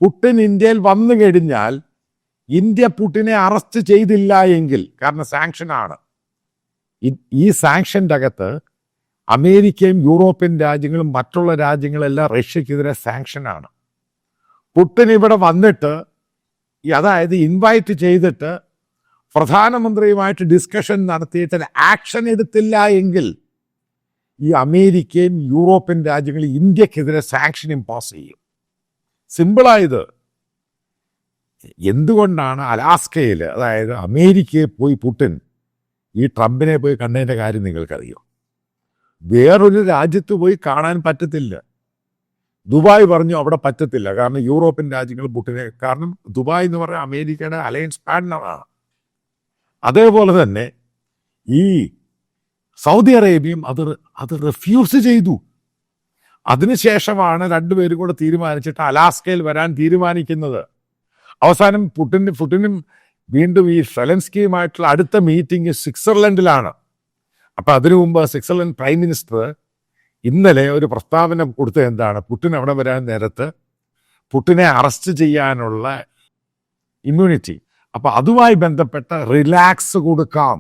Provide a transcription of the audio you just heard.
Putin ഇന്ത്യയിൽ വന്നു കഴിഞ്ഞാൽ ഇന്ത്യ പുടിനെ അറസ്റ്റ് ചെയ്തില്ല എങ്കിൽ, കാരണം സാങ്ഷനാണ്, ഈ സാങ്ഷൻ്റെ അകത്ത് അമേരിക്കയും യൂറോപ്യൻ രാജ്യങ്ങളും മറ്റുള്ള രാജ്യങ്ങളെല്ലാം റഷ്യക്കെതിരെ സാങ്ഷനാണ്. പുടിൻ ഇവിടെ വന്നിട്ട്, അതായത് ഇൻവൈറ്റ് ചെയ്തിട്ട് പ്രധാനമന്ത്രിയുമായിട്ട് ഡിസ്കഷൻ നടത്തിയിട്ട് ആക്ഷൻ എടുത്തില്ല എങ്കിൽ ഈ അമേരിക്കയും യൂറോപ്യൻ രാജ്യങ്ങൾ ഇന്ത്യക്കെതിരെ സാങ്ഷൻ ഇമ്പോസ് ചെയ്യും. സിമ്പിളായത്. എന്തുകൊണ്ടാണ് അലാസ്കയിൽ, അതായത് അമേരിക്കയിൽ പോയി പുടിൻ ഈ ട്രംപിനെ പോയി കണ്ടതിൻ്റെ കാര്യം നിങ്ങൾക്കറിയോ? വേറൊരു രാജ്യത്ത് പോയി കാണാൻ പറ്റത്തില്ല. ദുബായ് പറഞ്ഞു അവിടെ പറ്റത്തില്ല, കാരണം യൂറോപ്യൻ രാജ്യങ്ങൾ പുടിനെ, കാരണം ദുബായ് എന്ന് പറഞ്ഞാൽ അമേരിക്കയുടെ അലയൻസ് പാർട്ട്ണറാണ്. അതേപോലെ തന്നെ ഈ സൗദി അറേബ്യയും അത് റിഫ്യൂസ് ചെയ്തു. അതിനുശേഷമാണ് രണ്ടുപേരും കൂടെ തീരുമാനിച്ചിട്ട് അലാസ്കയിൽ വരാൻ തീരുമാനിക്കുന്നത്. അവസാനം പുടിനും വീണ്ടും ഈ സെലൻസ്കിയുമായിട്ടുള്ള അടുത്ത മീറ്റിംഗ് സ്വിറ്റ്സർലൻഡിലാണ്. അപ്പം അതിനു മുമ്പ് സ്വിറ്റ്സർലൻഡ് പ്രൈം മിനിസ്റ്റർ ഇന്നലെ ഒരു പ്രസ്താവന കൊടുത്തത് എന്താണ്? പുടിൻ അവിടെ വരാൻ നേരത്ത് പുടിനെ അറസ്റ്റ് ചെയ്യാനുള്ള ഇമ്മ്യൂണിറ്റി, അപ്പം അതുമായി ബന്ധപ്പെട്ട റിലാക്സ് കൊടുക്കാം